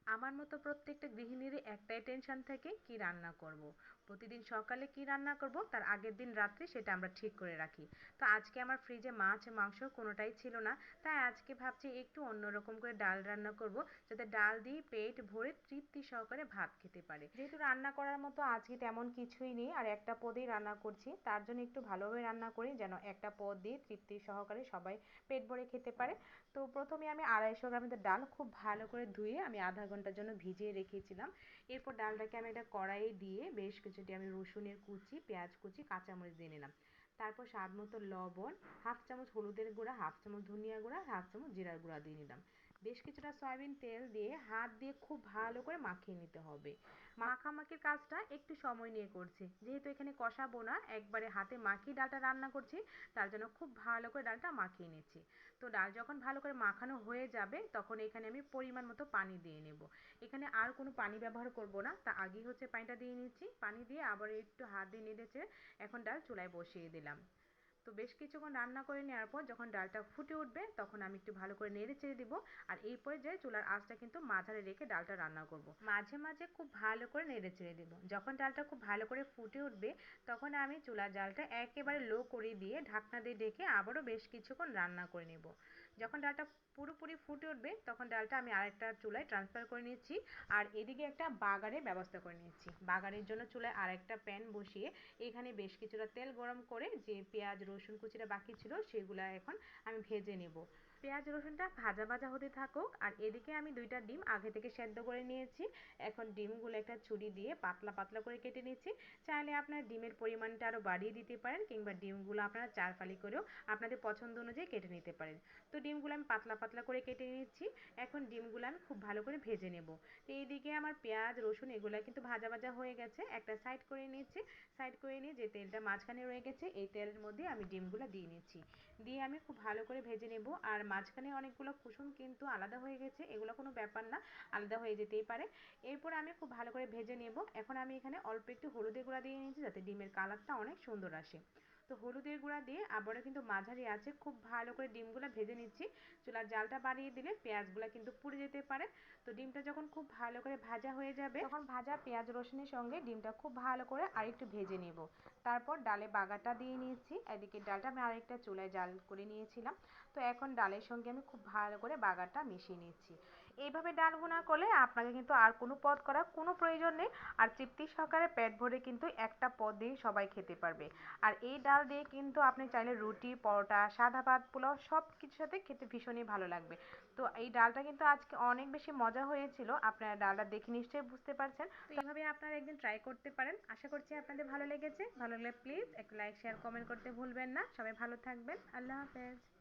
আমার মতো প্রত্যেকটা গৃহিণীরই একটাই টেনশন থাকে কি রান্না করব। প্রতিদিন সকালে কি রান্না করব তার আগের দিন রাত্রে সেটা আমরা ঠিক করে রাখি। তো আজকে আমার ফ্রিজে মাছ মাংস কোনোটাই ছিল না, তাই আজকে ভাবছি একটু অন্যরকম করে ডাল রান্না করব, যাতে ডাল দিয়ে পেট ভরে তৃপ্তি সহকারে ভাত খেতে পারে। যেহেতু রান্না করার মতো আজকে তেমন কিছুই নেই আর একটা পদেই রান্না করছি, তার জন্য একটু ভালোভাবে রান্না করি যেন একটা পদ দিয়ে তৃপ্তি সহকারে সবাই পেট ভরে খেতে পারে। তো প্রথমে আমি 250 গ্রামের ডাল খুব ভালো করে ধুয়ে আমি আধা ঘন্টার জন্য ভিজিয়ে রেখেছিলাম। এরপর ডালটাকে আমি একটা কড়াইয়ে দিয়ে বেশ কিছুটি আমি রসুনের কুচি, পেঁয়াজ কুচি, কাঁচামরিচ দিয়ে নিলাম। তারপর স্বাদ মতো লবণ, হাফ চামচ হলুদের গুঁড়া, হাফ চামচ ধনিয়া গুঁড়া, হাফ চামচ জিরার গুঁড়া দিয়ে নিলাম। বেশ কিছুটা সয়াবিন তেল দিয়ে হাত দিয়ে খুব ভালো করে মাখিয়ে নিতে হবে। মাখামাখির কাজটা একটু সময় নিয়ে করছি, যেহেতু এখানে কষাবো না, একবারে হাতে মাখিয়ে ডালটা রান্না করছি, তার জন্য খুব ভালো করে ডালটা মাখিয়ে নিচ্ছি। তো ডাল যখন ভালো করে মাখানো হয়ে যাবে তখন এখানে আমি পরিমাণ মতো পানি দিয়ে নেব। এখানে আর কোনো পানি ব্যবহার করব না, তা আগেই হচ্ছে পানিটা দিয়ে নিচ্ছি। পানি দিয়ে আবার একটু হাত দিয়ে নেড়েচেড়ে এখন ডাল চুলায় বসিয়ে দিলাম। তো বেশ কিছুক্ষণ রান্না করে নেওয়ার পর যখন ডালটা ফুটে উঠবে তখন আমি একটু ভালো করে নেড়ে চেড়ে দিব। আর এই পর্যায়ে চুলার আঁচটা কিন্তু মাঝারে রেখে ডালটা রান্না করব। মাঝে মাঝে খুব ভালো করে নেড়ে চেড়ে দিব। যখন ডালটা খুব ভালো করে ফুটে উঠবে তখন আমি চুলার জালটা একেবারে লো করে দিয়ে ঢাকনা দিয়ে ঢেকে আবারও বেশ কিছুক্ষণ রান্না করে নেব। যখন ডালটা পুরোপুরি ফুটে উঠবে তখন ডালটা আমি আরেকটা চুলায় ট্রান্সফার করে নিচ্ছি। আর এদিকে একটা বাগারের ব্যবস্থা করে নিচ্ছি। বাগারের জন্য চুলায় আরেকটা প্যান বসিয়ে এখানে বেশ কিছুটা তেল গরম করে যে পেঁয়াজ রসুন কুচিটা বাকি ছিল সেগুলো এখন আমি ভেজে নেব। পেঁয়াজ রসুনটা ভাজা ভাজা হতে থাকুক আর এদিকে আমি 2টা ডিম আগে থেকে সেদ্ধ করে নিয়েছি। এখন ডিমগুলো একটা ছুরি দিয়ে পাতলা পাতলা করে কেটে নিচ্ছি। চাইলে আপনার ডিমের পরিমাণটা আরও বাড়িয়ে দিতে পারেন কিংবা ডিমগুলো আপনারা 4 ফালি করেও আপনাদের পছন্দ অনুযায়ী কেটে নিতে পারেন। তো ডিমগুলো আমি পাতলা পাতলা করে কেটে নিচ্ছি। এখন ডিমগুলো আমি খুব ভালো করে ভেজে নেব। তো এইদিকে আমার পেঁয়াজ রসুন এগুলো কিন্তু ভাজা ভাজা হয়ে গেছে, একটা সাইড করে নিচ্ছি। সাইড করে নিয়ে যে তেলটা মাঝখানে রয়ে গেছে এই তেলের মধ্যে আমি ডিমগুলো দিয়ে নিচ্ছি। দিয়ে আমি খুব ভালো করে ভেজে নেব। আর মাঝখানে অনেকগুলো কুসুম কিন্তু আলাদা হয়ে গেছে, এগুলো কোনো ব্যাপার না, আলাদা হয়ে যেতেই পারে। এরপর আমি খুব ভালো করে ভেজে নেব। এখন আমি এখানে অল্প একটু হলুদের গুঁড়া দিয়ে নিয়েছি যাতে ডিমের কালারটা অনেক সুন্দর আসে। তো হলুদের গুঁড়া দিয়ে আবারও কিন্তু মাঝারি আছে খুব ভালো করে ডিমগুলো ভেজে নিচ্ছি। চুলার জালটা বাড়িয়ে দিলে পেঁয়াজগুলো কিন্তু পুড়ে যেতে পারে। তো ডিমটা যখন খুব ভালো করে ভাজা হয়ে যাবে তখন ভাজা পেঁয়াজ রসুনের সঙ্গে ডিমটা খুব ভালো করে আরেকটু ভেজে নেব। তারপর ডালে বাগারটা দিয়ে নিয়েছি। এদিকে ডালটা আমি আরেকটা চুলায় জাল করে নিয়েছিলাম। তো এখন ডালের সঙ্গে আমি খুব ভালো করে বাগারটা মিশিয়ে নিচ্ছি। এইভাবে ডাল ভুনা করলে আপনাকে কিন্তু আর কোনো পদ করার কোনো প্রয়োজন নেই। আর তৃপ্তি সহকারে পেট ভরে কিন্তু একটা পদ দিয়ে সবাই খেতে পারবে। আর এই ডাল দিয়ে কিন্তু আপনি চাইলে রুটি, পরোটা, সাদা ভাত, পোলাও সব কিছুর সাথে খেতে ভীষণই ভালো লাগবে। তো এই ডালটা কিন্তু আজকে অনেক বেশি মজা হয়েছিল। আপনারা ডালটা দেখে নিশ্চয়ই বুঝতে পারছেন। তো এইভাবে আপনারা একদিন ট্রাই করতে পারেন। আশা করছি আপনাদের ভালো লেগেছে। ভালো লাগলে প্লিজ একটা লাইক শেয়ার কমেন্ট করতে ভুলবেন না। সবাই ভালো থাকবেন। আল্লাহ হাফেজ।